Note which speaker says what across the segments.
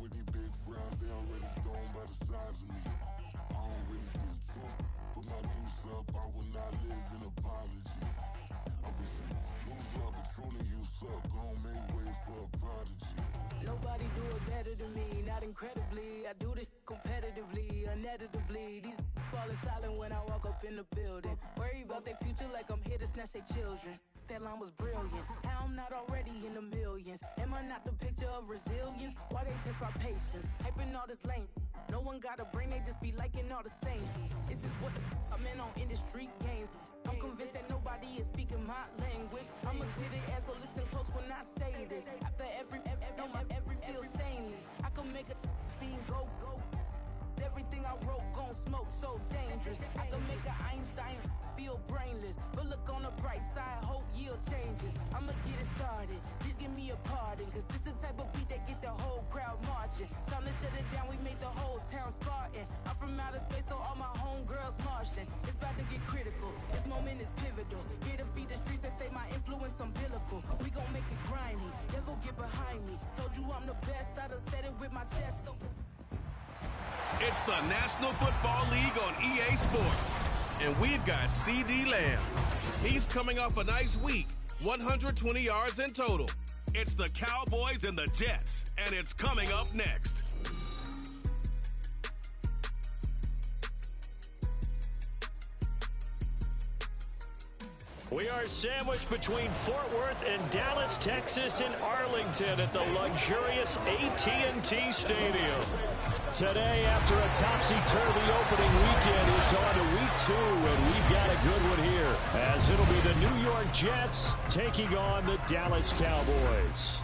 Speaker 1: with these big frowns, they already thrown by the size of me. I don't really get truth, put my deuce up, I will not live in apology. Obviously, lose love, but truly you suck, gon' make way for a prodigy.
Speaker 2: Nobody do it better than me, not incredibly. I do this competitively, uneditably. These falling silent when I walk up in the building. Worry about their future like I'm here to snatch their children. That line was brilliant. How I'm not already in the millions. Am I not the picture of resilience? Why they test my patience? Hyping all this lame. No one got a brain, they just be liking all the same. Is this what the I'm in on industry games? I'm convinced that nobody is speaking my language. I'ma get it, ass, so listen close when I say this. After every feel stainless. I can make a fiend go. Everything I wrote gon' smoke, so dangerous. I can make an Einstein feel brainless. But look on the bright side, hope yield changes. I'ma get it started, please give me a pardon. Cause this the type of beat that get the whole crowd marching. Time to shut it down, we made the whole town Spartan. I'm from outer space, so all my homegirls Martian. It's about to get critical, this moment is pivotal. Here to feed the streets and say my influence umbilical. We gon' make it grimy, devil get behind me. Told you I'm the best, I done said it with my chest, so...
Speaker 3: It's the National Football League on EA Sports, and we've got C.D. Lamb. He's coming off a nice week, 120 yards in total. It's the Cowboys and the Jets, and it's coming up next.
Speaker 4: We are sandwiched between Fort Worth and Dallas, Texas, and Arlington at the luxurious AT&T Stadium. Today, after a topsy-turvy opening weekend, it's on to week 2, and we've got a good one here, as it'll be the New York Jets taking on the Dallas Cowboys.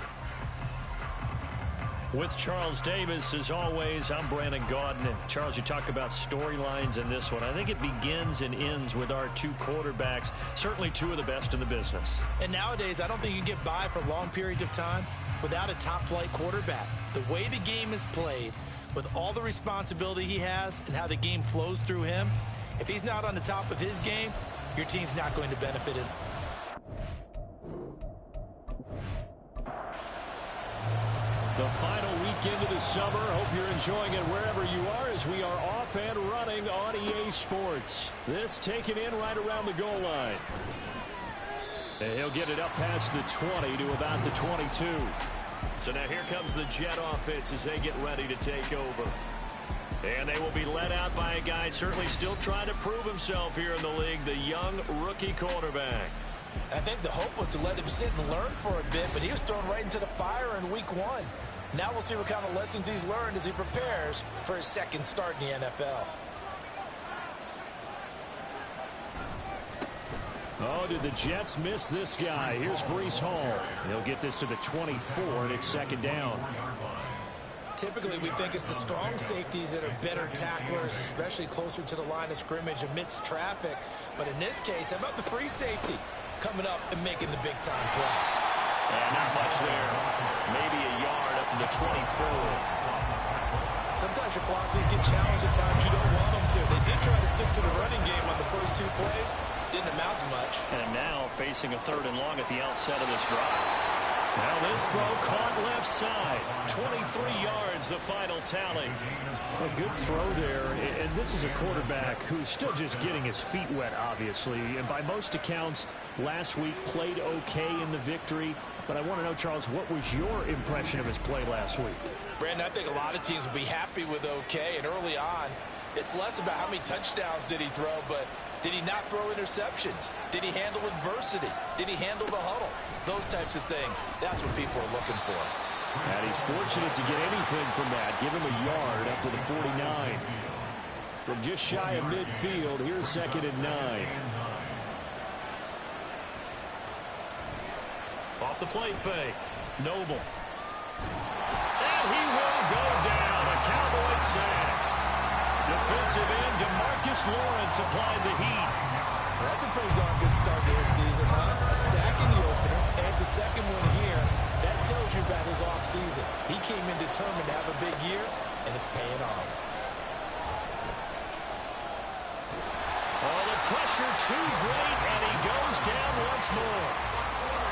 Speaker 4: With Charles Davis, as always, I'm Brandon Gaudin. And Charles, you talk about storylines in this one. I think it begins and ends with our two quarterbacks, certainly two of the best in the business.
Speaker 5: And nowadays, I don't think you get by for long periods of time without a top-flight quarterback. The way the game is played, with all the responsibility he has and how the game flows through him, if he's not on the top of his game, your team's not going to benefit it.
Speaker 4: The final weekend of the summer. Hope you're enjoying it wherever you are as we are off and running on EA Sports. This taken in right around the goal line. And he'll get it up past the 20 to about the 22. So now here comes the Jet offense as they get ready to take over. And they will be led out by a guy certainly still trying to prove himself here in the league, the young rookie quarterback.
Speaker 5: I think the hope was to let him sit and learn for a bit, but he was thrown right into the fire in week 1. Now we'll see what kind of lessons he's learned as he prepares for his second start in the NFL.
Speaker 4: Oh, did the Jets miss this guy? Here's Breece Hall. He'll get this to the 24, and it's second down.
Speaker 5: Typically, we think it's the strong safeties that are better tacklers, especially closer to the line of scrimmage amidst traffic. But in this case, how about the free safety coming up and making the big-time play?
Speaker 4: And not much there. Maybe a yard up to the 24.
Speaker 5: Sometimes your philosophies get challenged at times you don't want them to. They did try to stick to the running game on the first 2 plays. Didn't amount to much.
Speaker 4: And now facing a 3rd and long at the outset of this drive. Now this throw caught left side. 23 yards, the final tally. A good throw there, and this is a quarterback who's still just getting his feet wet, obviously. And by most accounts, last week played okay in the victory. But I want to know, Charles, what was your impression of his play last week?
Speaker 5: Brandon, I think a lot of teams will be happy with okay. And early on, it's less about how many touchdowns did he throw, but did he not throw interceptions? Did he handle adversity? Did he handle the huddle? Those types of things. That's what people are looking for.
Speaker 4: And he's fortunate to get anything from that. Give him a yard up to the 49. From just shy of midfield, here's 2nd and 9. Off the play fake. Noble. And he will go down. A Cowboy sack. Defensive end DeMarcus Lawrence applied the heat.
Speaker 5: That's a pretty darn good start to his season, huh? A sack in the opener, and it's a second one here. That tells you about his offseason. He came in determined to have a big year, and it's paying off.
Speaker 4: Oh, the pressure too great, and he goes down once more.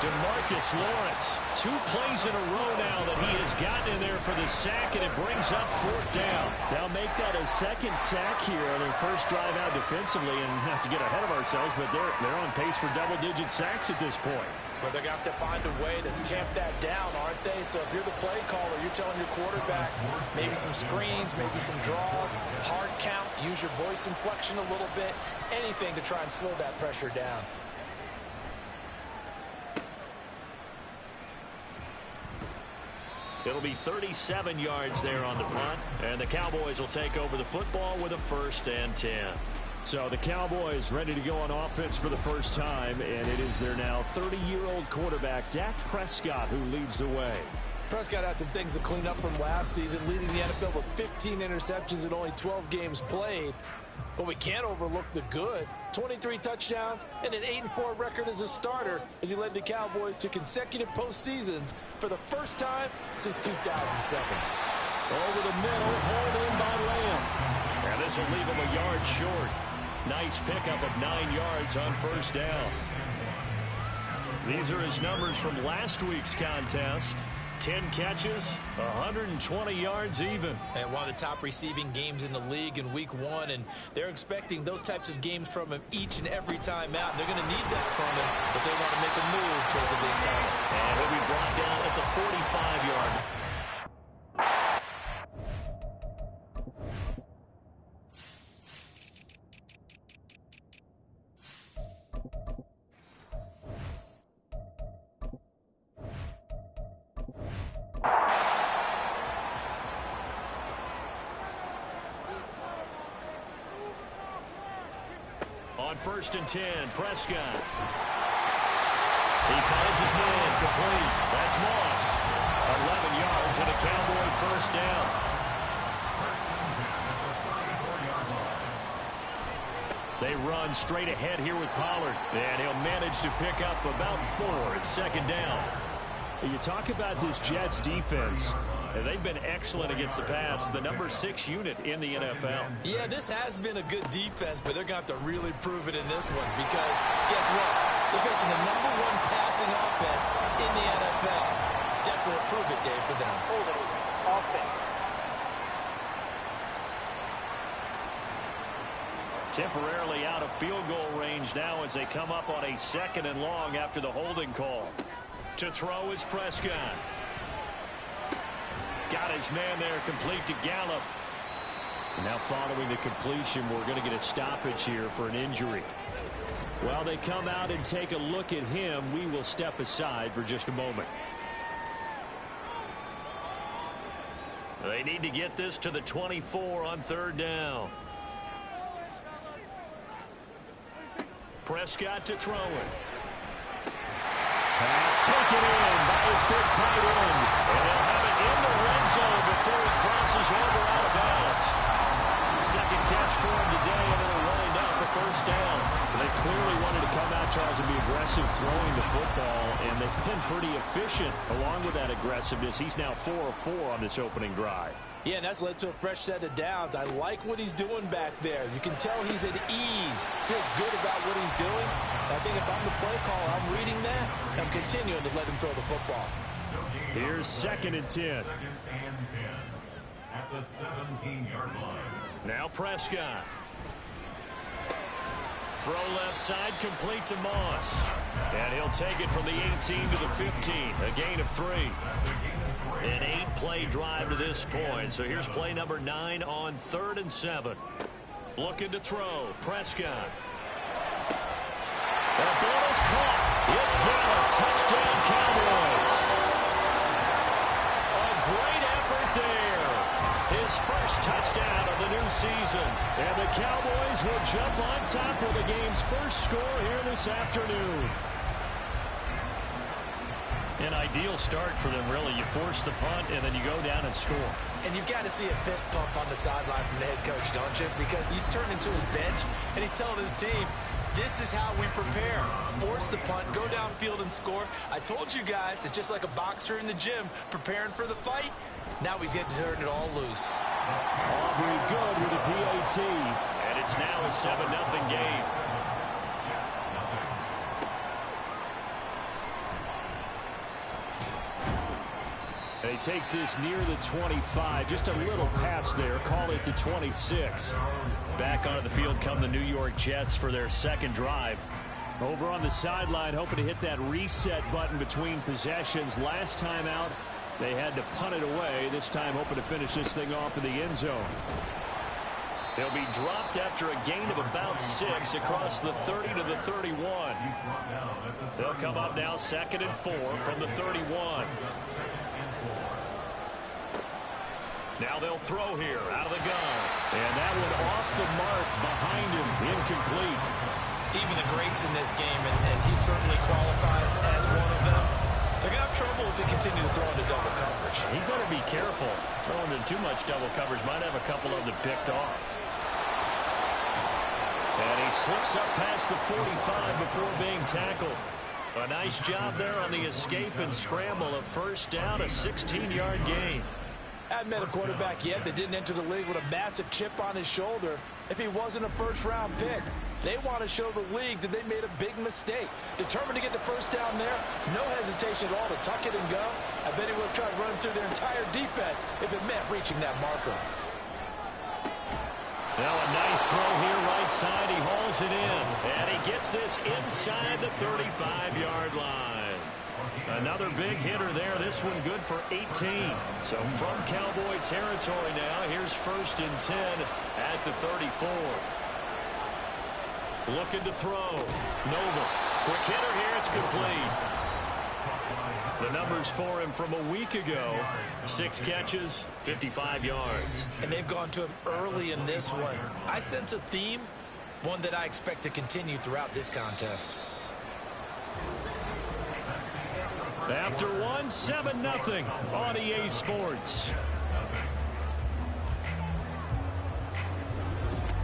Speaker 4: DeMarcus Lawrence, 2 plays in a row now that he has gotten in there for the sack, and it brings up 4th down.
Speaker 6: They'll make that a 2nd sack here on their first drive out defensively, and not to get ahead of ourselves, but they're on pace for double-digit sacks at this point.
Speaker 5: But they're going to have to find a way to tamp that down, aren't they? So if you're the play caller, you're telling your quarterback maybe some screens, maybe some draws, hard count, use your voice inflection a little bit, anything to try and slow that pressure down.
Speaker 4: It'll be 37 yards there on the punt, and the Cowboys will take over the football with a 1st and 10.
Speaker 6: So the Cowboys ready to go on offense for the first time, and it is their now 30-year-old quarterback, Dak Prescott, who leads the way.
Speaker 5: Prescott has some things to clean up from last season, leading the NFL with 15 interceptions in only 12 games played. But we can't overlook the good. 23 touchdowns and an 8-4 record as a starter as he led the Cowboys to consecutive postseasons for the first time since 2007.
Speaker 6: Over the middle, hauled in by Lamb.
Speaker 4: And this will leave him a yard short. Nice pickup of 9 yards on 1st down. These are his numbers from last week's contest. 10 catches, 120 yards even.
Speaker 5: And one of the top receiving games in the league in week 1, and they're expecting those types of games from him each and every time out. They're going to need that from him if they want to make a move towards a big title.
Speaker 4: And he'll be brought down at the 45-yard. On 1st and 10, Prescott. He finds his man complete. That's Moss. 11 yards and a Cowboy 1st down. They run straight ahead here with Pollard, and he'll manage to pick up about 4 at 2nd down.
Speaker 6: You talk about this Jets defense.
Speaker 4: And they've been excellent against the pass, the number 6 unit in the NFL.
Speaker 5: Yeah, this has been a good defense, but they're going to have to really prove it in this one because, guess what? They're facing the number 1 passing offense in the NFL. It's definitely a prove-it day for them.
Speaker 4: Temporarily out of field goal range now as they come up on a 2nd and long after the holding call. To throw is Prescott. Got his man there, complete to Gallup.
Speaker 6: And now following the completion, we're going to get a stoppage here for an injury. While they come out and take a look at him, we will step aside for just a moment.
Speaker 4: They need to get this to the 24 on 3rd down. Prescott to throw it.
Speaker 6: Pass taken in by his big tight end.
Speaker 4: And they'll have it in the red zone before he crosses over out of bounds. 2nd catch for him today, and it'll wind up a 1st down.
Speaker 6: They clearly wanted to come out, Charles, and be aggressive throwing the football, and they've been pretty efficient along with that aggressiveness. He's now 4 of 4 on this opening drive.
Speaker 5: Yeah, and that's led to a fresh set of downs. I like what he's doing back there. You can tell he's at ease. Feels good about what he's doing. I think if I'm the play caller, I'm reading that. I'm continuing to let him throw the football.
Speaker 6: Here's 2nd and 10.
Speaker 7: At the 17-yard line.
Speaker 4: Now Prescott. Throw left side, complete to Moss. And he'll take it from the 18 to the 15. A gain of 3. An 8-play drive to this point. So here's play number 9 on 3rd and 7. Looking to throw. Prescott. The ball is caught. It's Gallup. Touchdown, Cowboys. A great effort there. His first touchdown of the new season.
Speaker 6: And the Cowboys will jump on top with the game's first score here this afternoon.
Speaker 4: An ideal start for them, really. You force the punt, and then you go down and score.
Speaker 5: And you've got to see a fist pump on the sideline from the head coach, don't you? Because he's turned into his bench, and he's telling his team, this is how we prepare. Force the punt, go downfield and score. I told you guys, it's just like a boxer in the gym preparing for the fight. Now we get to turn it all loose.
Speaker 6: Aubrey good with a PAT.
Speaker 4: And it's now a 7-0 game. He takes this near the 25. Just a little pass there. Call it the 26.
Speaker 6: Back onto the field come the New York Jets for their second drive.
Speaker 4: Over on the sideline, hoping to hit that reset button between possessions. Last time out, they had to punt it away. This time, hoping to finish this thing off in the end zone.
Speaker 6: He'll be dropped after a gain of about 6 across the 30 to the 31. They'll come up now 2nd and 4 from the 31. Now they'll throw here out of the gun.
Speaker 4: And that one off the mark behind him. Incomplete.
Speaker 5: Even the greats in this game, and he certainly qualifies as one of them, they're going to have trouble if they continue to throw into double coverage.
Speaker 6: He better be careful. Throwing in too much double coverage might have a couple of them picked off. And he slips up past the 45 before being tackled. A nice job there on the escape and scramble. A first down, a 16-yard gain.
Speaker 5: I haven't met a quarterback yet that didn't enter the league with a massive chip on his shoulder if he wasn't a first-round pick. They want to show the league that they made a big mistake. Determined to get the first down there, no hesitation at all to tuck it and go. I bet he would have tried to run through their entire defense if it meant reaching that marker.
Speaker 6: Now a nice throw here right side. He hauls it in. And he gets this inside the 35-yard line. Another big hitter there. This one good for 18. So from Cowboy territory now, here's 1st and 10 at the 34. Looking to throw. Noble. Quick hitter here. It's complete. The numbers for him from a week ago. 6 catches, 55 yards.
Speaker 5: And they've gone to him early in this one. I sense a theme, one that I expect to continue throughout this contest.
Speaker 4: After one, 7-0 on EA Sports.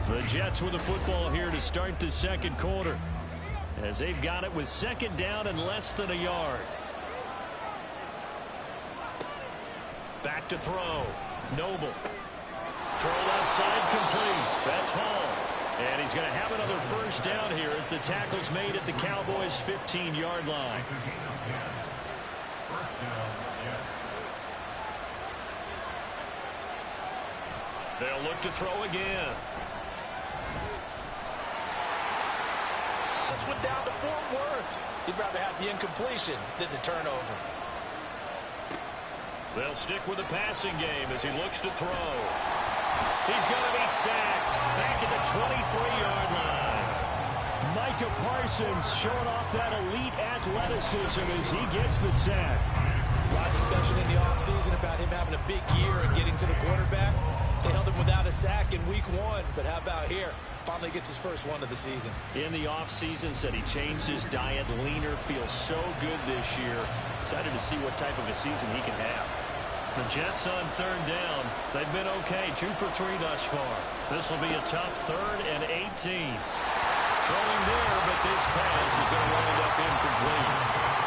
Speaker 4: The Jets with the football here to start the second quarter, as they've got it with 2nd down and less than a yard.
Speaker 6: Back to throw. Noble. Throw left side complete. That's Hall. And he's going to have another first down here as the tackle's made at the Cowboys' 15-yard line. They'll look to throw again.
Speaker 5: This one down to Fort Worth. He'd rather have the incompletion than the turnover.
Speaker 6: They'll stick with the passing game as he looks to throw. He's going to be sacked back at the 23-yard line.
Speaker 4: Micah Parsons showing off that elite athleticism as he gets the sack.
Speaker 5: There's a lot of discussion in the offseason about him having a big year and getting to the quarterback. They held him without a sack in week 1, but how about here? Finally gets his first one of the season.
Speaker 6: In the offseason, said he changed his diet, leaner, feels so good this year. Excited to see what type of a season he can have. The Jets on 3rd down. They've been okay, 2 for 3 thus far. This will be a tough 3rd and 18. Throwing there, but this pass is going to wind up incomplete.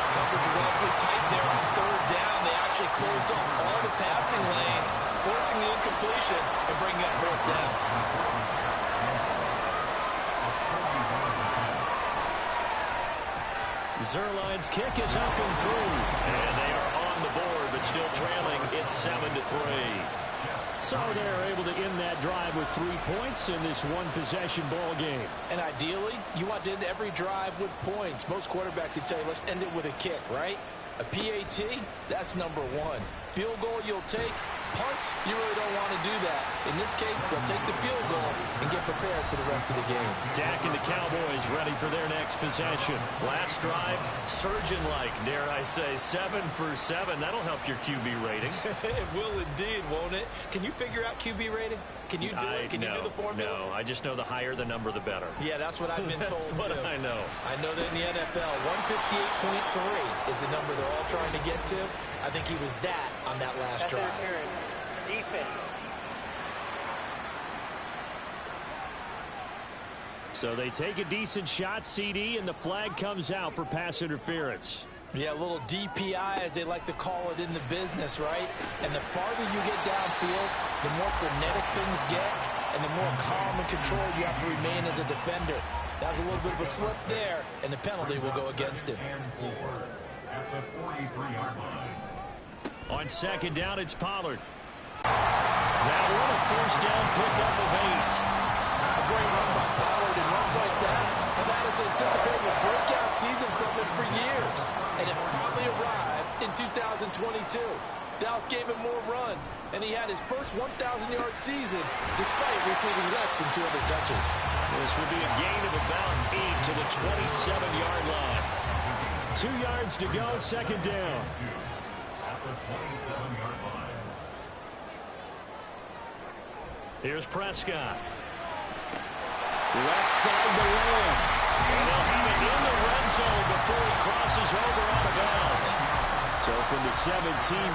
Speaker 5: Coverage is awfully tight there on 3rd down. They actually closed off all the passing lanes, forcing the incompletion and bringing up 4th down.
Speaker 6: Zuerlein's kick is up and through. And they are on the board, but still trailing. It's 7-3.
Speaker 4: So they're able to end that drive with 3 points in this one-possession ball game.
Speaker 5: And ideally, you want to end every drive with points. Most quarterbacks would tell you, let's end it with a kick, right? A PAT, that's number 1. Field goal you'll take. Punts, you really don't want to do that. In this case, they'll take the field goal and get prepared for the rest of the game.
Speaker 6: Dak and the Cowboys ready for their next possession. Last drive, surgeon-like, dare I say, 7 for 7. That'll help your QB rating.
Speaker 5: It will indeed, won't it? Can you figure out QB rating? Can you do it? Can you do the formula?
Speaker 6: No, I just know the higher the number, the better.
Speaker 5: Yeah, that's what I've been told,
Speaker 6: That's what
Speaker 5: too.
Speaker 6: I know.
Speaker 5: I know that in the NFL, 158.3 is the number they're all trying to get to. I think he was that on that last drive.
Speaker 4: So they take a decent shot, CD, and the flag comes out for pass interference.
Speaker 5: Yeah, a little DPI, as they like to call it in the business, right? And the farther you get downfield, the more frenetic things get, and the more calm and controlled you have to remain as a defender. That was a little bit of a slip there, and the penalty will go against him.
Speaker 7: At the 43-yard line.
Speaker 4: On second down, it's Pollard. That one a first down pickup of 8.
Speaker 5: A great run by Pollard, and runs like that have had us anticipating a breakout season from him for years. And it finally arrived in 2022. Dallas gave him more run, and he had his first 1,000-yard season despite receiving less than 200 touches.
Speaker 4: This will be a gain of about 8 to the 27-yard line. 2 yards to go, second down.
Speaker 7: At the 27-yard line.
Speaker 4: Here's Prescott. Left side to Lamb. And they'll have it in the red zone before he crosses over out of bounds. So from the 17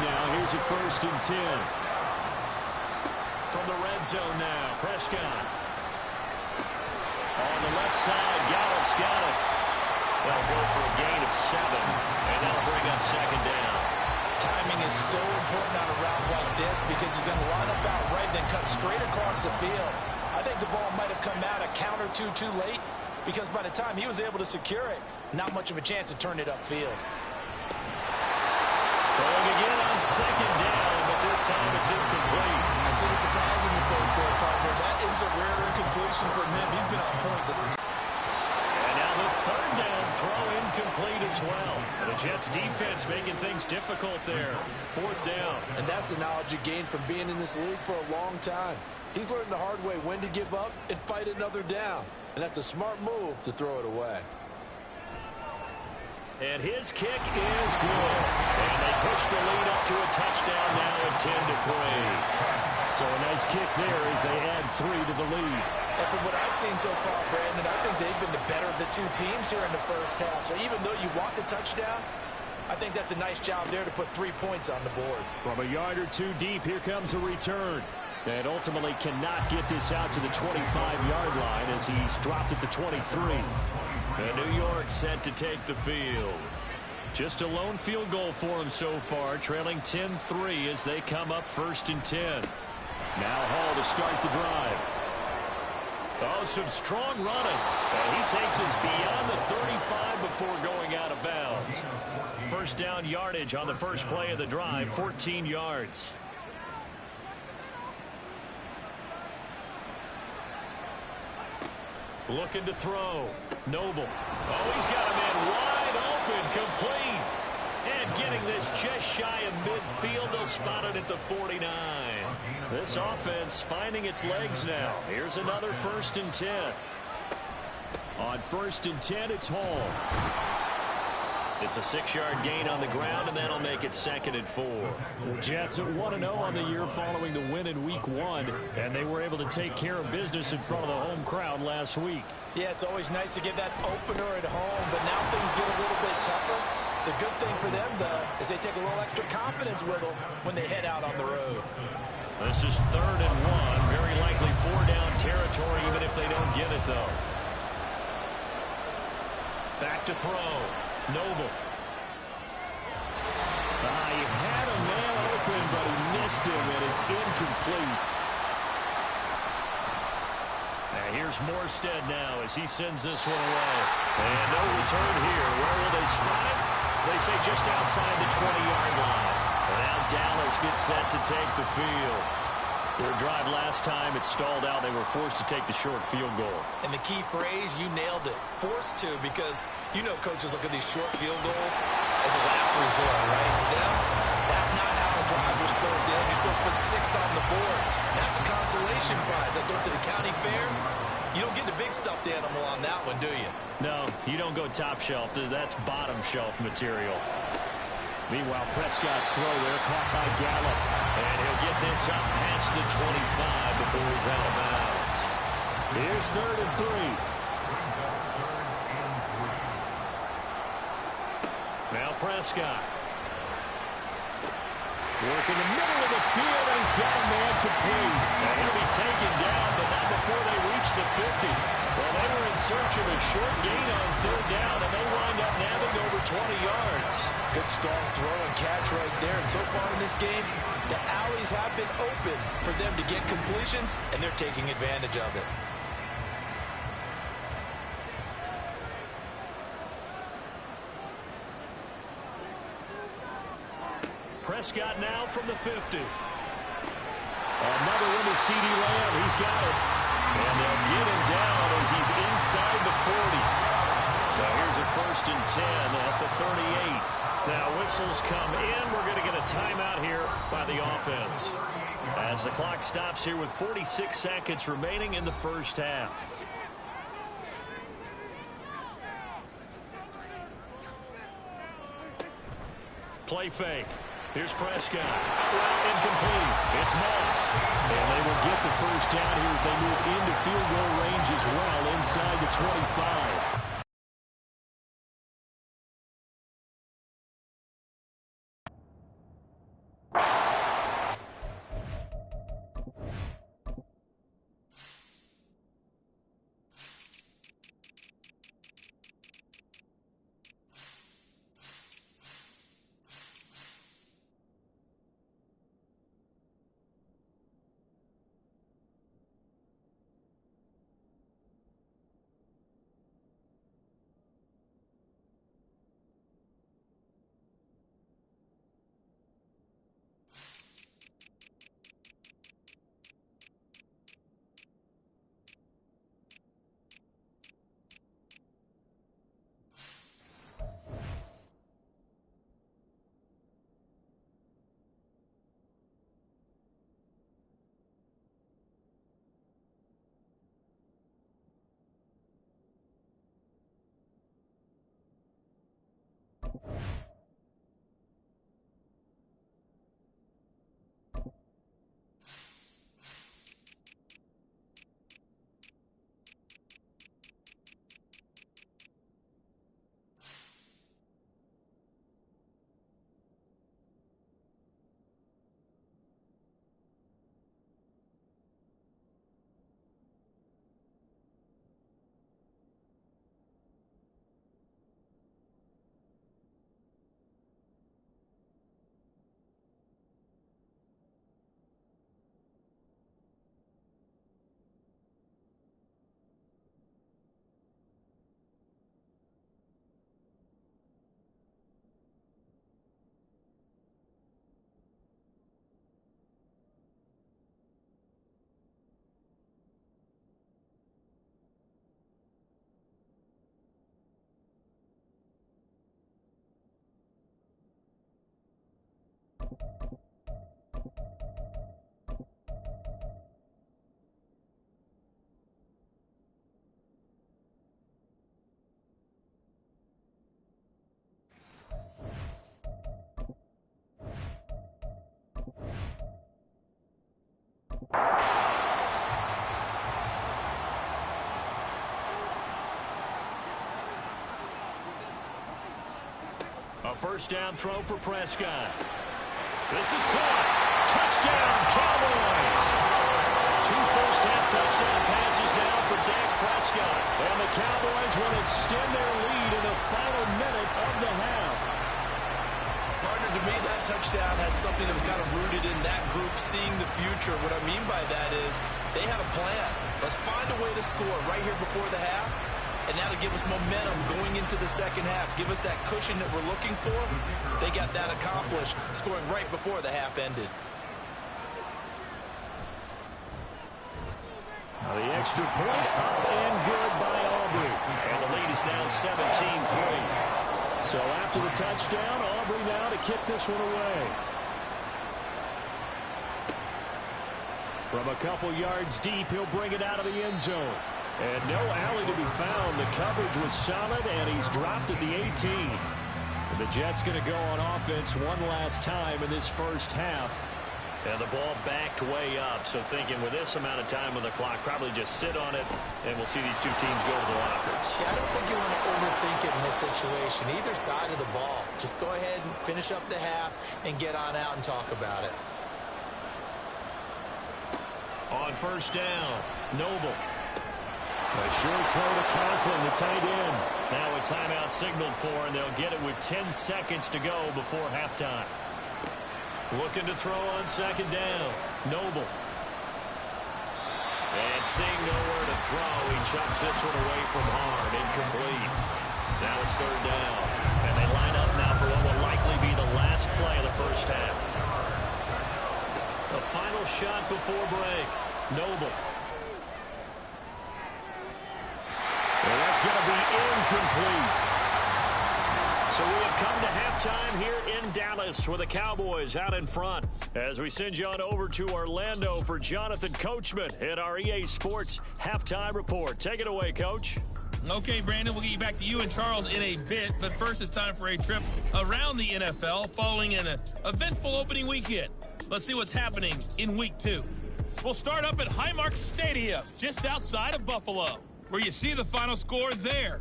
Speaker 4: now, here's a 1st and 10. From the red zone now, Prescott. On the left side, Gallup's got it. They'll go for a gain of 7, and that'll bring up second down.
Speaker 5: Timing is so important on a route like this because he's going to line up out right, then cut straight across the field. I think the ball might have come out a count or two too late because by the time he was able to secure it, not much of a chance to turn it upfield.
Speaker 4: Throwing again on second down, but this time it's incomplete.
Speaker 5: I see the surprise in your face there, partner. That is a rare incompletion from him. He's been on point this entire time.
Speaker 4: And now the 3rd down throw incomplete as well. And the Jets defense making things difficult there. 4th down.
Speaker 5: And that's the knowledge you gain from being in this league for a long time. He's learned the hard way when to give up and fight another down. And that's a smart move to throw it away.
Speaker 4: And his kick is good. And they push the lead up to a touchdown now at 10-3. So a nice kick there as they add 3 to the lead.
Speaker 5: And from what I've seen so far, Brandon, I think they've been the better of the two teams here in the first half. So even though you want the touchdown, I think that's a nice job there to put 3 points on the board.
Speaker 4: From a yard or 2 deep, here comes a return. And ultimately cannot get this out to the 25-yard line as he's dropped at the 23. And New York set to take the field. Just a lone field goal for him so far, trailing 10-3 as they come up 1st and 10. Now Hall to start the drive. Oh, some strong running. And he takes us beyond the 35 before going out of bounds. First down yardage on the first play of the drive, 14 yards. Looking to throw. Noble. Oh, he's got a man wide open, complete. And getting this just shy of midfield. They'll spot it at the 49. This offense finding its legs now. Here's another 1st and 10. On 1st and 10, it's Hall. It's a 6-yard gain on the ground, and that'll make it 2nd and 4. The Jets at 1-0 on the year following the win in Week 1, and they were able to take care of business in front of the home crowd last week.
Speaker 5: Yeah, it's always nice to get that opener at home, but now things get a little bit tougher. The good thing for them, though, is they take a little extra confidence with them when they head out on the road.
Speaker 4: This is 3rd and 1, very likely 4-down territory, even if they don't get it, though. Back to throw. Noble. He had a man open, but he missed him, and it's incomplete. Now here's Morstead now as he sends this one away. And no return here. Where will they spot it? They say just outside the 20-yard line. And now Dallas gets set to take the field. Their drive last time, it stalled out. They were forced to take the short field goal.
Speaker 5: And the key phrase, you nailed it, forced to, because you know coaches look at these short field goals as a last resort, right? To them, that's not how drives are supposed to end. You're supposed to put 6 on the board. That's a consolation prize. That go to the county fair. You don't get the big stuffed animal on that one, do you?
Speaker 4: No, you don't go top shelf. That's bottom shelf material. Meanwhile, Prescott's throw there caught by Gallup. And he'll get this up past the 25 before he's out of bounds. Here's 3rd and 3. Now Prescott. Working the middle of the field, and he's got a man complete. And he'll be taken down, but not before they reach the 50. Well, they were in search of a short gain on 3rd down, and they wind up nabbing over 20 yards.
Speaker 5: Good strong throw and catch right there. And so far in this game, the alleys have been open for them to get completions, and they're taking advantage of it.
Speaker 6: Prescott now from the 50.
Speaker 4: Another one to CeeDee Lamb. He's got it.
Speaker 6: And they'll get him down as he's inside the 40. So here's a 1st and 10 at the 38. Now whistles come in. We're going to get a timeout here by the offense, as the clock stops here with 46 seconds remaining in the first half. Play fake. Here's Prescott. Well, incomplete. It's Moss. And they will get the first down here as they move into field goal range as well inside the 25. A first down throw for Prescott. This is caught. Touchdown, Cowboys. 2 first-half touchdown passes now for Dak Prescott. And the Cowboys will extend their lead in the final minute of the half.
Speaker 5: Partner, to me, that touchdown had something that was kind of rooted in that group seeing the future. What I mean by that is they had a plan. Let's find a way to score right here before the half. And now to give us momentum going into the second half, give us that cushion that we're looking for. They got that accomplished, scoring right before the half ended.
Speaker 4: Now the extra point up and good by Aubrey.
Speaker 6: And the lead is now 17-3.
Speaker 4: So after the touchdown, Aubrey now to kick this one away. From a couple yards deep, he'll bring it out of the end zone. And no alley to be found. The coverage was solid, and he's dropped at the 18. And the Jets going to go on offense one last time in this first half.
Speaker 6: And the ball backed way up. So thinking with this amount of time on the clock, probably just sit on it, and we'll see these two teams go to the lockers.
Speaker 5: Yeah, I don't think you want to overthink it in this situation. Either side of the ball. Just go ahead and finish up the half and get on out and talk about it.
Speaker 6: On first down, Noble.
Speaker 4: A short throw to Conklin, the tight end.
Speaker 6: Now a timeout signaled for, and they'll get it with 10 seconds to go before halftime. Looking to throw on second down. Noble. And seeing nowhere to throw, he chucks this one away from harm. Incomplete. Now it's third down. And they line up now for what will likely be the last play of the first half. shot before break. Noble. And that's going to be incomplete. So we have come to halftime here in Dallas with the Cowboys out in front. As we send you on over to Orlando for Jonathan Coachman in our EA Sports Halftime Report. Take it away, Coach.
Speaker 8: Okay, Brandon, we'll get you back to you and Charles in a bit. But first, it's time for a trip around the NFL following an eventful opening weekend. Let's see what's happening in Week 2. We'll start up at Highmark Stadium, just outside of Buffalo, where you see the final score there.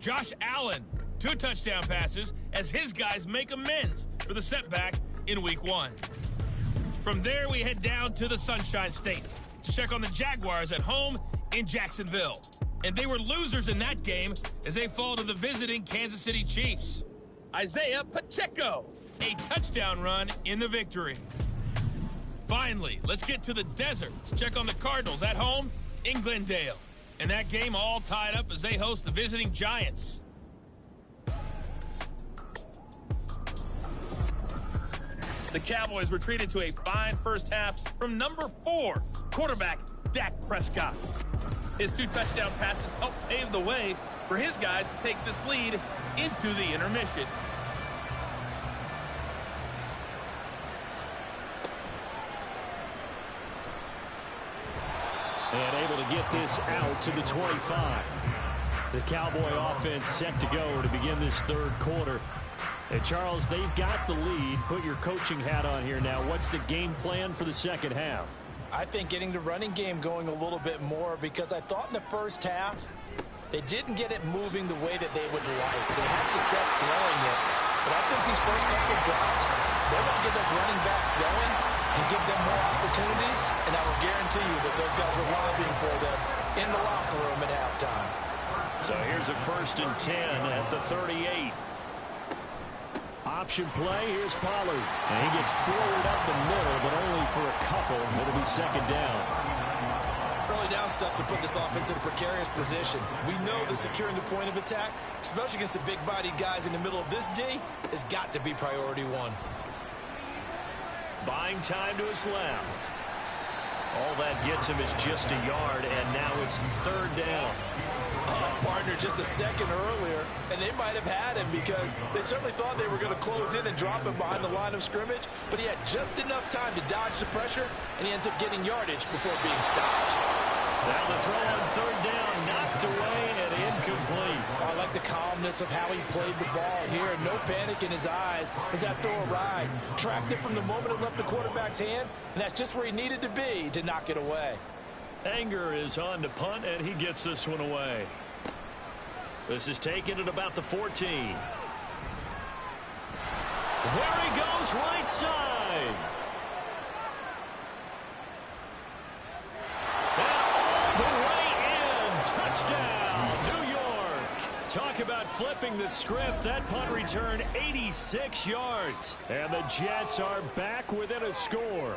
Speaker 8: Josh Allen, 2 touchdown passes as his guys make amends for the setback in Week 1. From there, we head down to the Sunshine State to check on the Jaguars at home in Jacksonville. And they were losers in that game as they fall to the visiting Kansas City Chiefs. Isaiah Pacheco, a touchdown run in the victory. Finally, let's get to the desert to check on the Cardinals at home in Glendale. And that game all tied up as they host the visiting Giants. The Cowboys retreated to a fine first half from number 4, quarterback Dak Prescott. His 2 touchdown passes helped pave the way for his guys to take this lead into the intermission.
Speaker 4: And able to get this out to the 25. The Cowboy offense set to go to begin this third quarter. And Charles, they've got the lead. Put your coaching hat on here now. What's the game plan for the second half?
Speaker 5: I think getting the running game going a little bit more, because I thought in the first half they didn't get it moving the way that they would like. They had success throwing it, but I think these first couple of drives, they're going to get those running backs going and give them more opportunities, and I will guarantee you that those guys were lobbying for them in the locker room at halftime.
Speaker 6: So here's a 1st and 10 at the 38.
Speaker 4: Option play, here's Pollard. And he gets forward up the middle, but only for a couple. It'll be 2nd down.
Speaker 9: Early down stuff to put this offense in a precarious position. We know that securing the point of attack, especially against the big-bodied guys in the middle of this D, has got to be priority 1.
Speaker 6: Buying time to his left. All that gets him is just a yard, and now it's 3rd down.
Speaker 5: Partner just a second earlier, and they might have had him because they certainly thought they were going to close in and drop him behind the line of scrimmage, but he had just enough time to dodge the pressure, and he ends up getting yardage before being stopped.
Speaker 6: Now the throw on 3rd down, knocked away and incomplete.
Speaker 5: I like the calmness of how he played the ball here. No panic in his eyes as that throw arrived. Tracked it from the moment it left the quarterback's hand, and that's just where he needed to be to knock it away.
Speaker 6: Anger is on to punt, and he gets this one away. This is taken at about the 14. There he goes, right side. And all the way in. Touchdown, New York. Talk about flipping the script. That punt return 86 yards. And the Jets are back within a score.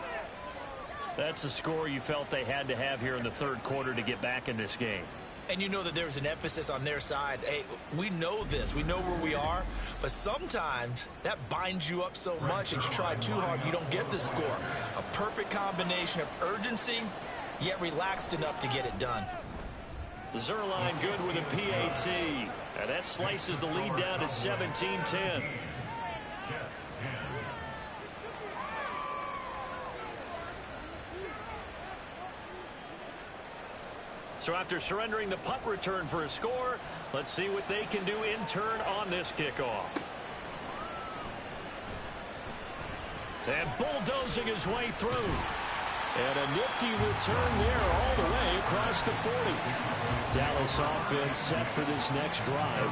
Speaker 6: That's a score you felt they had to have here in the third quarter to get back in this game.
Speaker 9: And you know that there's an emphasis on their side. Hey, we know this. We know where we are. But sometimes that binds you up so much and you try too hard, you don't get the score. A perfect combination of urgency, yet relaxed enough to get it done.
Speaker 6: Zerline good with a PAT. And that slices the lead down to 17-10. So after surrendering the punt return for a score, let's see what they can do in turn on this kickoff. And bulldozing his way through. And a nifty return there all the way across the 40. Dallas offense set for this next drive.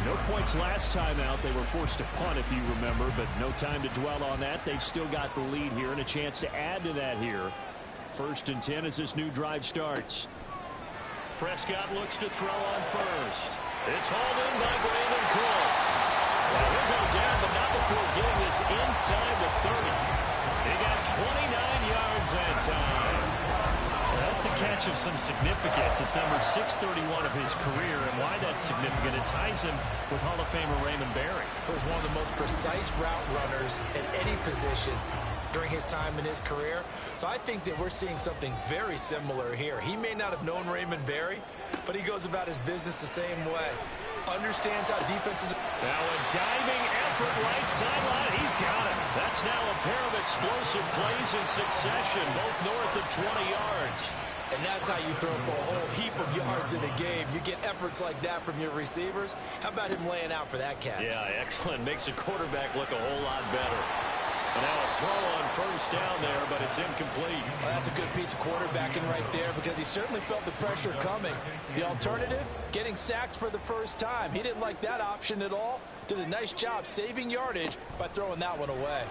Speaker 6: No points last time out. They were forced to punt, if you remember, but no time to dwell on that. They've still got the lead here and a chance to add to that here. 1st and 10 as this new drive starts. Prescott looks to throw on first. It's hauled in by Brandon Cooks. Now he'll go down, but not before getting this inside the 30. He got 29 yards that time. That's a catch of some significance. It's number 631 of his career, and why that's significant, it ties him with Hall of Famer Raymond Berry.
Speaker 9: He was one of the most precise route runners at any position. during his time in his career. So I think that we're seeing something very similar here. He may not have known Raymond Berry, but he goes about his business the same way. Understands how defenses...
Speaker 4: Now a diving effort right sideline. He's got it. That's now a pair of explosive plays in succession, both north of 20 yards.
Speaker 9: And that's how you throw for a whole heap of yards in a game. You get efforts like that from your receivers. How about him laying out for that catch?
Speaker 4: Yeah, excellent. Makes the quarterback look a whole lot better. And now a throw on first down there, but it's incomplete.
Speaker 9: Well, that's a good piece of quarterbacking right there because he certainly felt the pressure coming. The alternative, getting sacked for the first time. He didn't like that option at all. Did a nice job saving yardage by throwing that one away.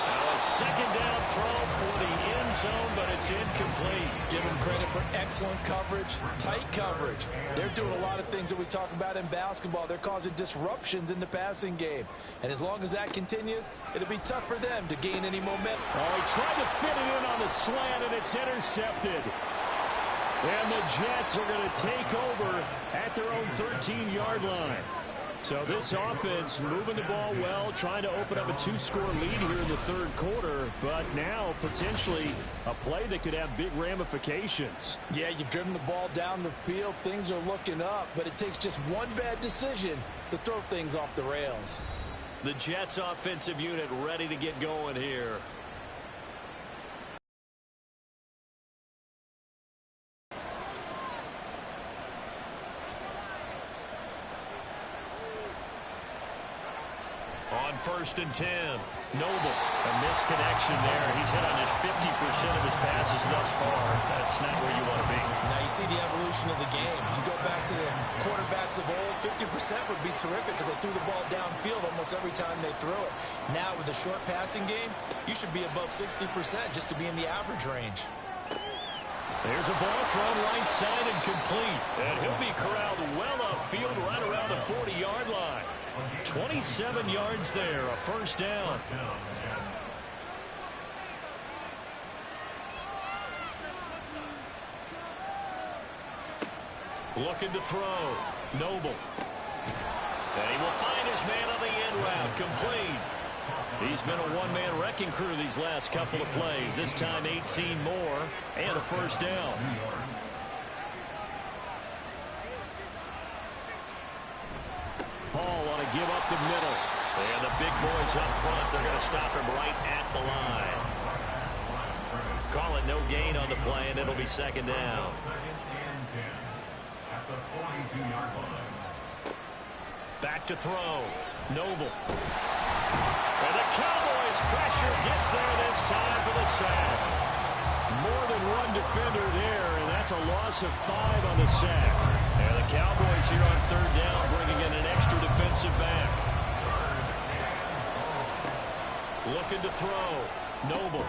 Speaker 4: Now a second down throw for the end zone, but it's incomplete.
Speaker 9: Give him credit for excellent coverage, tight coverage. They're doing a lot of things that we talk about in basketball. They're causing disruptions in the passing game. And as long as that continues, it'll be tough for them to gain any momentum.
Speaker 4: Oh, he tried to fit it in on the slant, and it's intercepted. And the Jets are going to take over at their own 13-yard line. So this offense moving the ball well, trying to open up a 2-score lead here in the third quarter, but now potentially a play that could have big ramifications.
Speaker 9: Yeah, you've driven the ball down the field. Things are looking up, but it takes just one bad decision to throw things off the rails.
Speaker 4: The Jets offensive unit ready to get going here. On 1st and 10, Noble. A missed connection there. He's hit on just 50% of his passes thus far. That's not where you want to be.
Speaker 9: Now you see the evolution of the game. You go back to the quarterbacks of old, 50% would be terrific because they threw the ball downfield almost every time they threw it. Now with the short passing game, you should be above 60% just to be in the average range.
Speaker 4: There's a ball thrown right side and complete. And he'll be corralled well upfield right around the 40-yard line. 27 yards there, a first down. Looking to throw. Noble. And he will find his man on the end route. Complete. He's been a one-man wrecking crew these last couple of plays. This time 18 more and a first down. Paul want to give up the middle. And the big boys up front, they're going to stop him right at the line. Call it no gain on the play, and it'll be second down.
Speaker 7: At the 42-yard line.
Speaker 4: Back to throw. Noble. And the Cowboys pressure gets there this time for the sack. More than one defender there, and that's a loss of 5 on the sack. And the Cowboys here on third down bringing in an extra defensive back. Looking to throw. Noble.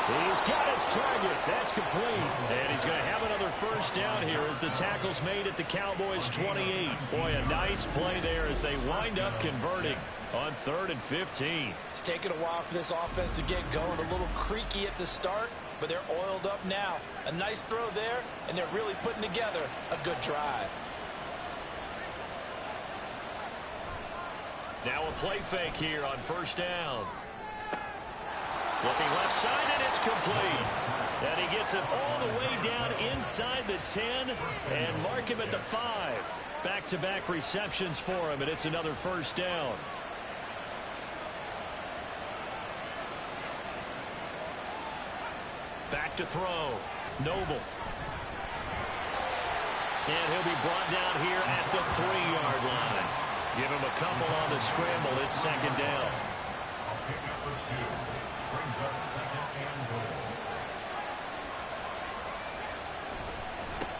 Speaker 4: He's got his target. That's complete. And he's going to have another first down here as the tackle's made at the Cowboys' 28. Boy, a nice play there as they wind up converting on 3rd and 15.
Speaker 9: It's taken a while for this offense to get going. A little creaky at the start, but they're oiled up now. A nice throw there, and they're really putting together a good drive.
Speaker 4: Now a play fake here on first down. Looking left side, and it's complete. And he gets it all the way down inside the 10 and mark him at the 5. Back-to-back receptions for him, and it's another first down. Back to throw. Noble. And he'll be brought down here at the 3-yard line. Give him a couple on the scramble. It's second down.
Speaker 7: I'll pick up the 2. Brings up 2nd and goal.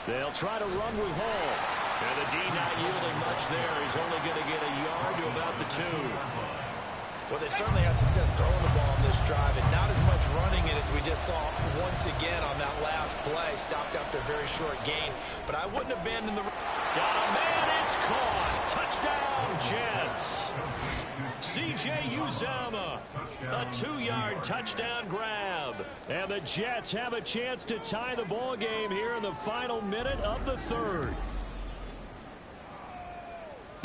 Speaker 4: They'll try to run with Hall. And the D not yielding much there. He's only going to get a yard to about the 2.
Speaker 9: Well, they certainly had success throwing the ball on this drive, and not as much running it as we just saw once again on that last play. Stopped after a very short gain, but I wouldn't abandon the...
Speaker 4: Got a man, it's caught. Touchdown, Jets. C.J. Uzomah, a 2-yard touchdown grab. And the Jets have a chance to tie the ball game here in the final minute of the third.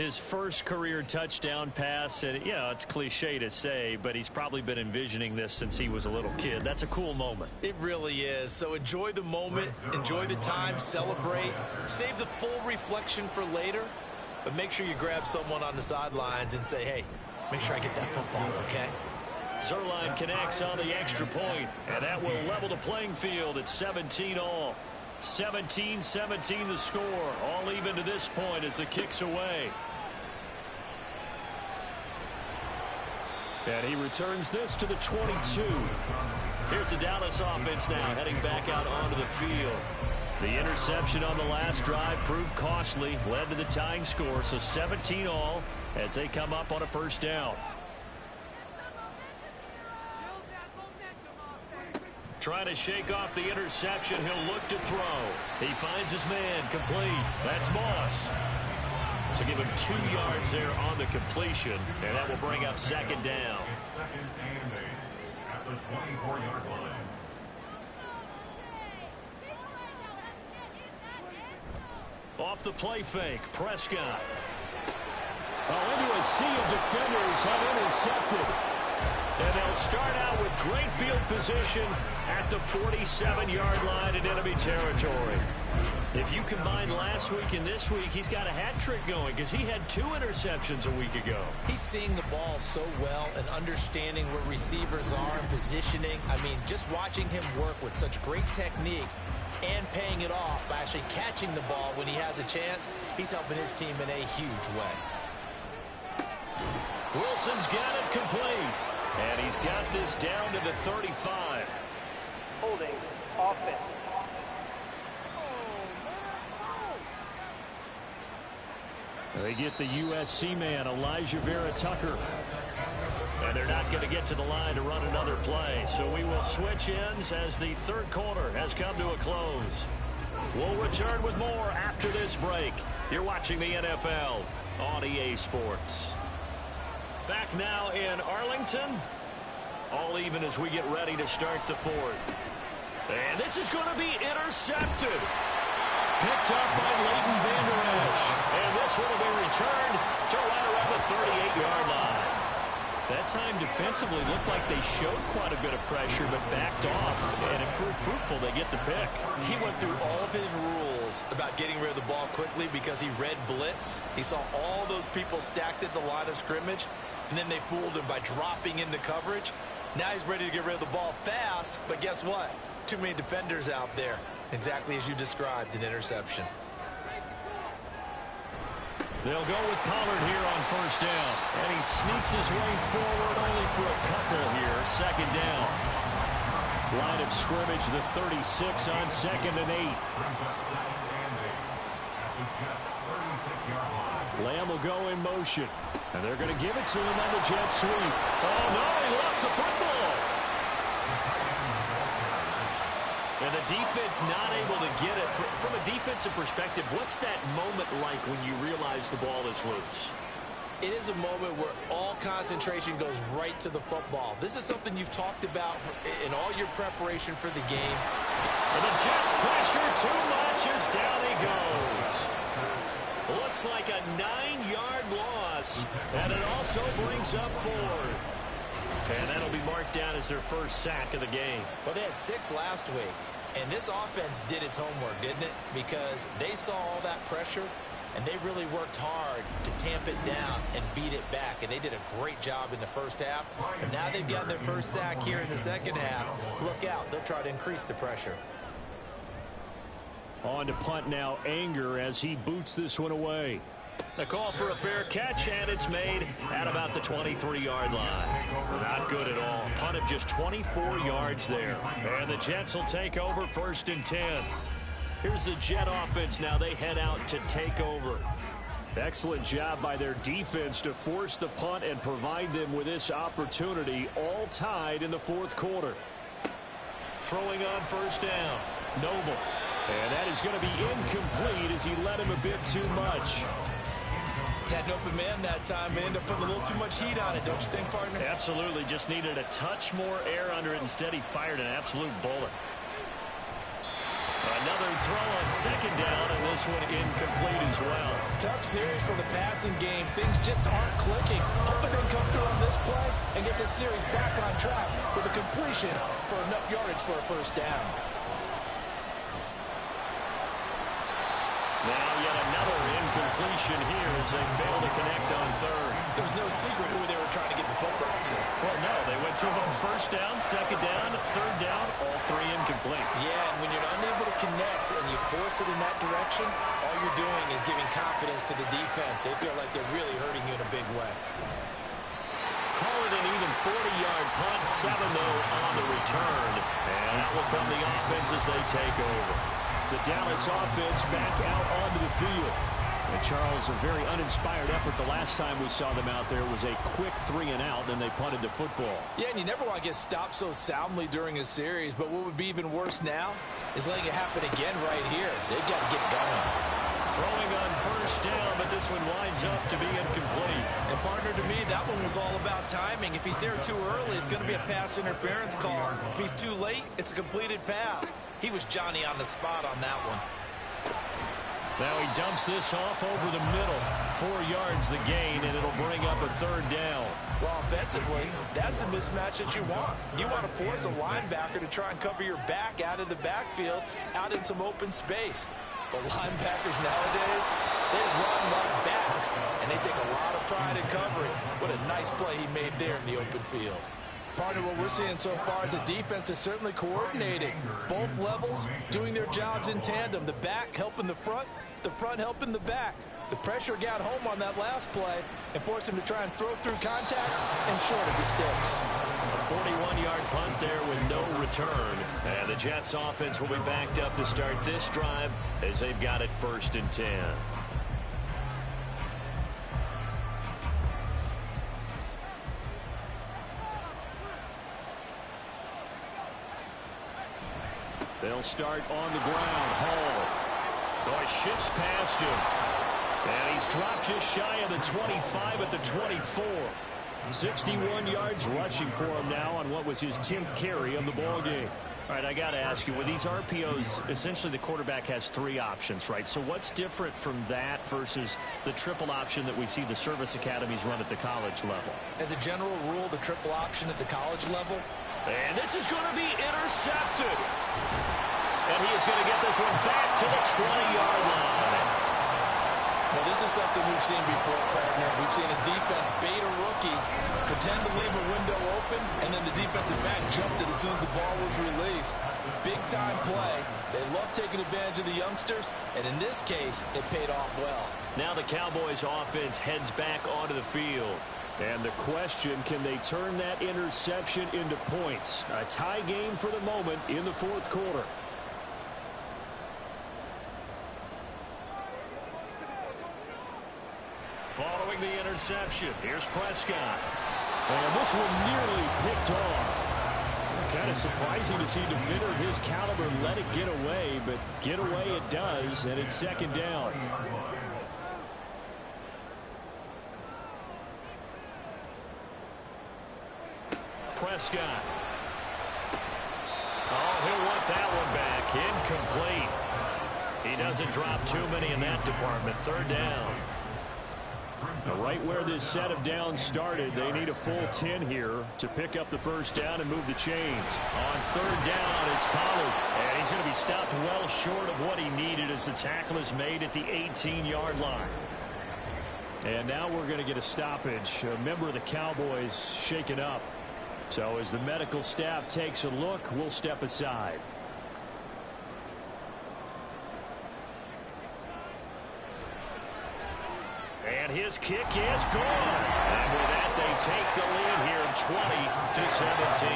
Speaker 4: His first career touchdown pass, and it's cliche to say, but he's probably been envisioning this since he was a little kid. That's a cool moment.
Speaker 9: It really is. So enjoy the moment, enjoy the time, celebrate, save the full reflection for later, but make sure you grab someone on the sidelines and say, hey, make sure I get that football, okay?
Speaker 4: Zerline connects on the extra point, and that will level the playing field at 17-all. 17-17 the score, all even to this point as the kick's away. And he returns this to the 22. Here's the Dallas offense now heading back out onto the field. The interception on the last drive proved costly, led to the tying score, so 17-all as they come up on a first down. Trying to shake off the interception. He'll look to throw. He finds his man complete. That's Moss. So give him 2 yards there on the completion, and that will bring up second down.
Speaker 7: It's second and 8 at the 24-yard line.
Speaker 4: Off the play fake, Prescott. Into a sea of defenders, have intercepted. And they'll start out with great field position at the 47-yard line in enemy territory. If you combine last week and this week, he's got a hat trick going because he had 2 interceptions a week ago.
Speaker 9: He's seeing the ball so well and understanding where receivers are and positioning. I mean, just watching him work with such great technique and paying it off by actually catching the ball when he has a chance, he's helping his team in a huge way.
Speaker 4: Wilson's got it complete. And he's got this down to the 35.
Speaker 10: Holding offense.
Speaker 4: They get the USC man, Elijah Vera Tucker. And they're not going to get to the line to run another play. So we will switch ends as the third quarter has come to a close. We'll return with more after this break. You're watching the NFL on EA Sports. Back now in Arlington. All even as we get ready to start the fourth. And this is going to be intercepted. Picked up by Leighton Vander Esch. And this one will be returned to right around the 38-yard line. That time defensively looked like they showed quite a bit of pressure but backed off, and it proved fruitful. They get the pick.
Speaker 9: He went through all of his rules about getting rid of the ball quickly because he read blitz. He saw all those people stacked at the line of scrimmage, and then they fooled him by dropping into coverage. Now he's ready to get rid of the ball fast, but guess what? Too many defenders out there. Exactly as you described, an interception.
Speaker 4: They'll go with Pollard here on first down. And he sneaks his way forward only for a couple here. Second down. Line of scrimmage, the 36 on second and 8. Lamb will go in motion. And they're going to give it to him on the jet sweep. Oh, no, he lost the football. And the defense not able to get it. From a defensive perspective, what's that moment like when you realize the ball is loose?
Speaker 9: It is a moment where all concentration goes right to the football. This is something you've talked about in all your preparation for the game.
Speaker 4: And the Jets pressure too much as down he goes. Looks like a 9-yard loss, and it also brings up fourth. And that'll be marked down as their first sack of the game.
Speaker 9: Well, they had 6 last week, and this offense did its homework, didn't it? Because they saw all that pressure, and they really worked hard to tamp it down and beat it back, and they did a great job in the first half. But now they've gotten their first sack here in the second half. Look out. They'll try to increase the pressure.
Speaker 4: On to punt now, Anger, as he boots this one away. The call for a fair catch, and it's made at about the 23-yard line. Not good at all. Punt of just 24 yards there. And the Jets will take over first and 10. Here's the Jet offense now. They head out to take over. Excellent job by their defense to force the punt and provide them with this opportunity, all tied in the fourth quarter. Throwing on first down, Noble. And that is going to be incomplete as he led him a bit too much.
Speaker 9: Had an open man that time, but ended up putting a little too much heat on it, don't you think, partner?
Speaker 4: Absolutely. Just needed a touch more air under it. Instead, he fired an absolute bullet.
Speaker 6: Another throw on second down, and this one incomplete as well.
Speaker 9: Tough series for the passing game. Things just aren't clicking. Hoping they come through on this play and get this series back on track with a completion for enough yardage for a first down.
Speaker 6: Now yet another incompletion here as they fail to connect on third.
Speaker 9: There was no secret who they were trying to get the football to.
Speaker 6: Well, no, they went to him on first down, second down, third down, all three incomplete.
Speaker 9: Yeah, and when you're unable to connect and you force it in that direction, all you're doing is giving confidence to the defense. They feel like they're really hurting you in a big way.
Speaker 6: Call it an even 40-yard punt, 7 though on the return. And out will come the offense as they take over. The Dallas offense back out onto the field. And Charles, a very uninspired effort the last time we saw them out there was a quick 3-and-out, and they punted the football.
Speaker 9: Yeah, and you never want to get stopped so soundly during a series, but what would be even worse now is letting it happen again right here. They've got to get going.
Speaker 6: Throwing on first down, but this one winds up to be incomplete.
Speaker 9: And partner, to me, that one was all about timing. If he's there too early, it's going to be a pass interference call. If he's too late, it's a completed pass. He was Johnny on the spot on that one.
Speaker 6: Now he dumps this off over the middle. 4 yards the gain, and it'll bring up a third down.
Speaker 9: Well, offensively, that's the mismatch that you want. You want to force a linebacker to try and cover your back out of the backfield, out in some open space. But linebackers nowadays, they run like backs, and they take a lot of pride in covering. What a nice play he made there in the open field. Partner, what we're seeing so far is the defense is certainly coordinated. Both levels doing their jobs in tandem. The back helping the front helping the back. The pressure got home on that last play and forced him to try and throw through contact and short of the sticks.
Speaker 6: A 41-yard punt there with no return. And the Jets offense will be backed up to start this drive as they've got it 1st and 10. They'll start on the ground. Hall. Boy, shifts past him. And he's dropped just shy of the 25 at the 24. 61 yards rushing for him now on what was his 10th carry of the ball game. All right, I got to ask you, with these RPOs, essentially the quarterback has 3 options, right? So what's different from that versus the triple option that we see the service academies run at the college level?
Speaker 9: As a general rule, the triple option at the college level.
Speaker 6: And this is going to be intercepted. And he is going to get this one back to the 20-yard line.
Speaker 9: Well, this is something we've seen before, partner. We've seen a defense bait a rookie, pretend to leave a window open, and then the defensive back jumped it as soon as the ball was released. Big-time play. They love taking advantage of the youngsters, and in this case, it paid off well.
Speaker 6: Now the Cowboys offense heads back onto the field. And the question, can they turn that interception into points? A tie game for the moment in the 4th quarter. Following the interception, here's Prescott.
Speaker 4: And this one nearly picked off. Kind of surprising to see a defender of his caliber let it get away, but get away it does, and it's 2nd down.
Speaker 6: Prescott. Oh, he'll want that one back. Incomplete. He doesn't drop too many in that department. 3rd down.
Speaker 4: Right where this set of downs started, they need a full 10 here to pick up the first down and move the chains.
Speaker 6: On 3rd down, it's Pollard. And he's going to be stopped well short of what he needed as the tackle is made at the 18-yard line.
Speaker 4: And now we're going to get a stoppage. A member of the Cowboys shaken up. So as the medical staff takes a look, we'll step aside.
Speaker 6: And his kick is gone. And with that, they take the lead here 20-17.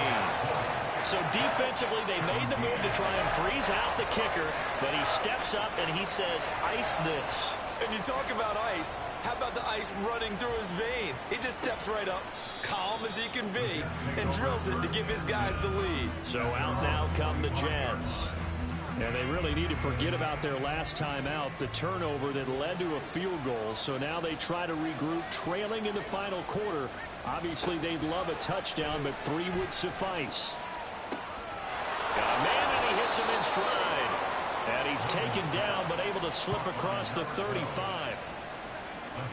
Speaker 6: So defensively, they made the move to try and freeze out the kicker, but he steps up and he says, ice this.
Speaker 9: And you talk about ice. How about the ice running through his veins? He just steps right up, calm as he can be, and drills it to give his guys the lead.
Speaker 6: So out now come the Jets.
Speaker 4: And they really need to forget about their last time out, the turnover that led to a field goal. So now they try to regroup, trailing in the final quarter. Obviously, they'd love a touchdown, but 3 would suffice.
Speaker 6: Got a man, and he hits him in stride.
Speaker 4: And he's taken down, but able to slip across the 35.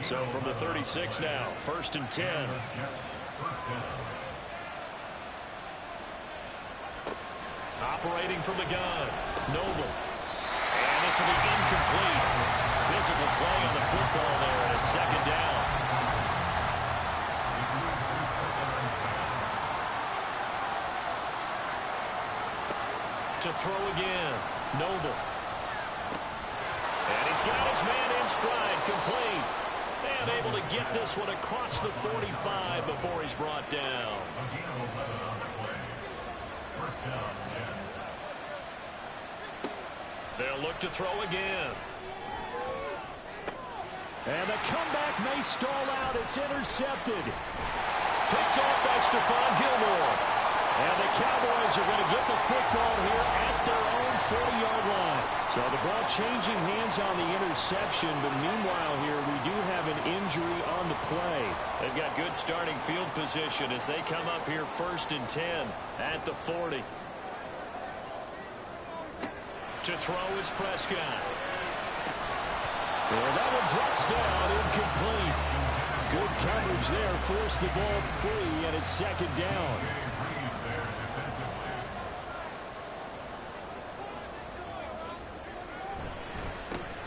Speaker 4: So from the 36 now, 1st and 10. Operating from the gun, Noble. And this will be incomplete. Physical play on the football there, and it's 2nd down. To throw again, Noble. And he's got his man in stride, complete. And able to get this one across the 45 before he's brought down. They'll look to throw again. And the comeback may stall out. It's intercepted. Picked off by Stephon Gilmore. And the Cowboys are going to get the football here at their own 40-yard line. So the ball changing hands on the interception, but meanwhile here we do have an injury on the play. They've got good starting field position as they come up here 1st and 10 at the 40. To throw is Prescott. And that one drops down, incomplete. Good coverage there, forced the ball free, and it's 2nd down.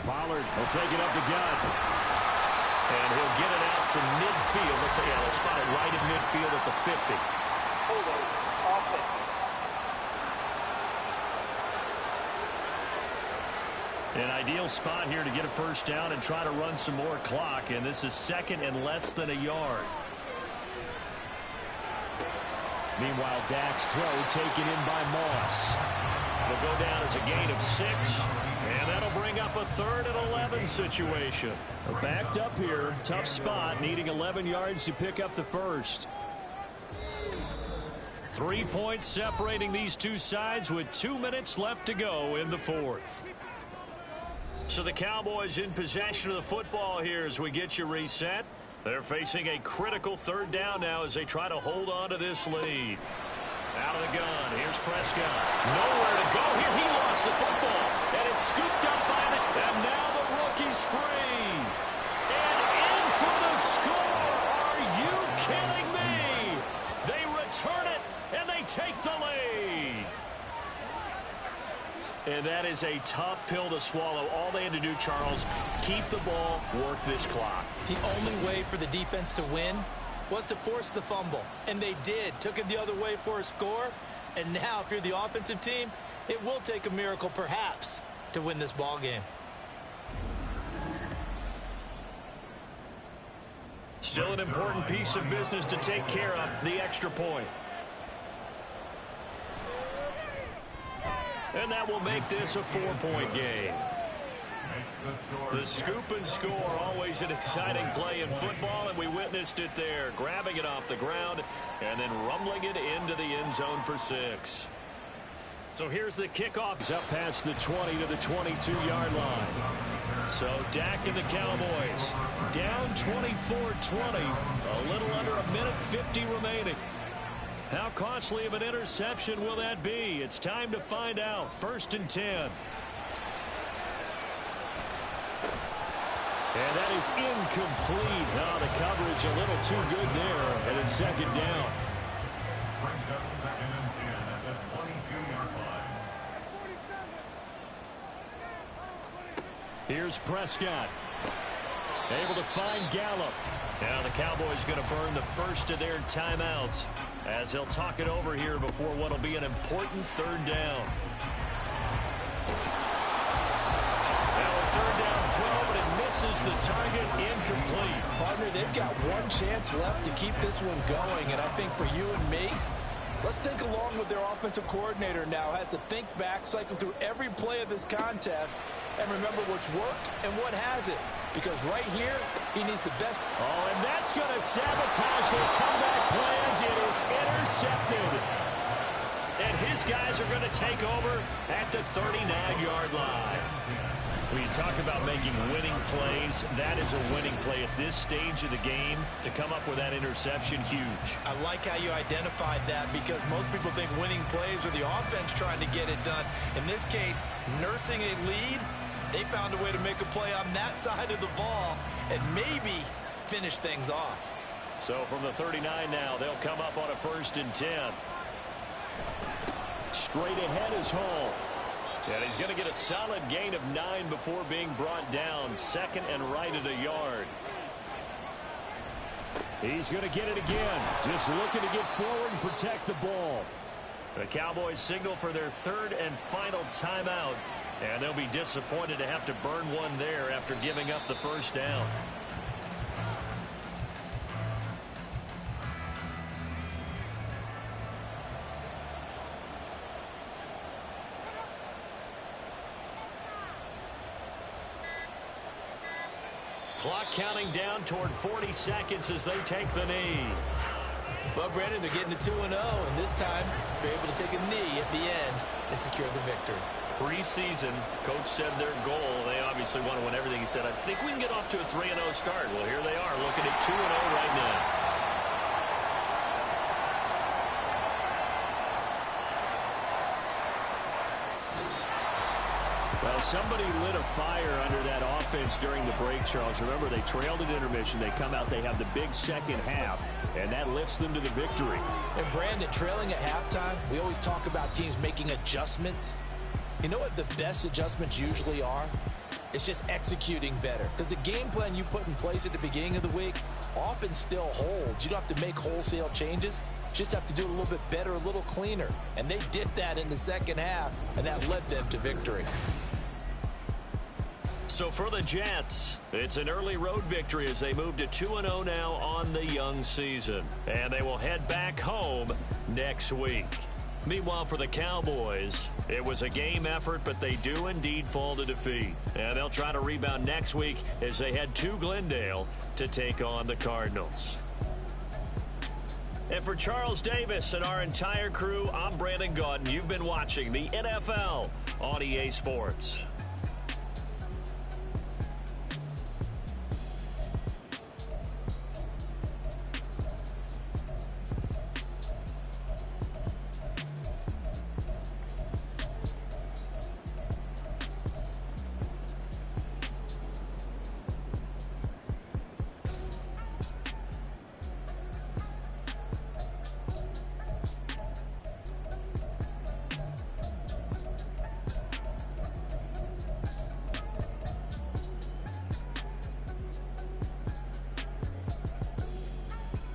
Speaker 4: Pollard will take it up the gut. And he'll get it out to midfield. Let's say, they'll spot it right at midfield at the 50.
Speaker 10: Holding, offense.
Speaker 4: An ideal spot here to get a 1st down and try to run some more clock. And this is 2nd and less than a yard. Meanwhile, Dak's throw taken in by Moss. It'll go down as a gain of 6. And that'll bring up a 3rd and 11 situation. We're backed up here. Tough spot, needing 11 yards to pick up the 1st. 3 points separating these two sides with 2 minutes left to go in the 4th. So the Cowboys in possession of the football here as we get you reset. They're facing a critical 3rd down now as they try to hold on to this lead. Out of the gun, here's Prescott. Nowhere to go here. He lost the football. And it's scooped up by the... And now the rookie's free. And in for the score. Are you kidding me? They return it, and they take the lead. And that is a tough pill to swallow. All they had to do, Charles, keep the ball, work this clock.
Speaker 9: The only way for the defense to win was to force the fumble. And they did. Took it the other way for a score. And now, if you're the offensive team, it will take a miracle, perhaps, to win this ball game.
Speaker 4: Still an important piece of business to take care of, the extra point. And that will make this a 4-point game. The scoop and score, always an exciting play in football, and we witnessed it there. Grabbing it off the ground and then rumbling it into the end zone for 6. So here's the kickoff. It's up past the 20 to the 22-yard line. So Dak and the Cowboys down 24-20. A little under a minute 50 remaining. How costly of an interception will that be? It's time to find out. 1st and 10. And that is incomplete. Oh, the coverage a little too good there. And it's 2nd down.
Speaker 7: Brings up 2nd and 10 at the 22-yard line.
Speaker 4: Here's Prescott. Able to find Gallup. Now the Cowboys going to burn the first of their timeouts as they'll talk it over here before what will be an important 3rd down. Now a 3rd down throw, but it misses the target, incomplete.
Speaker 11: Partner, they've got one chance left to keep this one going, and I think for you and me, let's think along with their offensive coordinator now. Has to think back, cycle through every play of this contest, and remember what's worked and what hasn't. Because right here, he needs the best.
Speaker 4: Oh, and that's going to sabotage their comeback plans. It is intercepted. And his guys are going to take over at the 39-yard line. When you talk about making winning plays, that is a winning play at this stage of the game. To come up with that interception, huge.
Speaker 9: I like how you identified that, because most people think winning plays are the offense trying to get it done. In this case, nursing a lead, they found a way to make a play on that side of the ball and maybe finish things off.
Speaker 4: So from the 39 now, they'll come up on a 1st and 10. Straight ahead is Hall. And he's going to get a solid gain of 9 before being brought down. 2nd and right at a yard. He's going to get it again. Just looking to get forward and protect the ball. The Cowboys signal for their 3rd and final timeout. And they'll be disappointed to have to burn one there after giving up the 1st down. Clock counting down toward 40 seconds as they take the knee.
Speaker 9: Well, Brandon, they're getting to 2-0, and this time they're able to take a knee at the end and secure the victory.
Speaker 4: Preseason, coach said their goal, they obviously want to win everything. He said, I think we can get off to a 3-0 start. Well, here they are looking at 2-0 right now. Well, somebody lit a fire under that offense during the break, Charles. Remember, they trailed at intermission. They come out, they have the big second half, and that lifts them to the victory.
Speaker 11: And, Brandon, trailing at halftime, we always talk about teams making adjustments. You know what the best adjustments usually are? It's just executing better. Because the game plan you put in place at the beginning of the week often still holds. You don't have to make wholesale changes. You just have to do it a little bit better, a little cleaner. And they did that in the second half, and that led them to victory.
Speaker 4: So for the Jets, it's an early road victory as they move to 2-0 now on the young season. And they will head back home next week. Meanwhile, for the Cowboys, it was a game effort, but they do indeed fall to defeat. And they'll try to rebound next week as they head to Glendale to take on the Cardinals. And for Charles Davis and our entire crew, I'm Brandon Gaudin. You've been watching the NFL on EA Sports.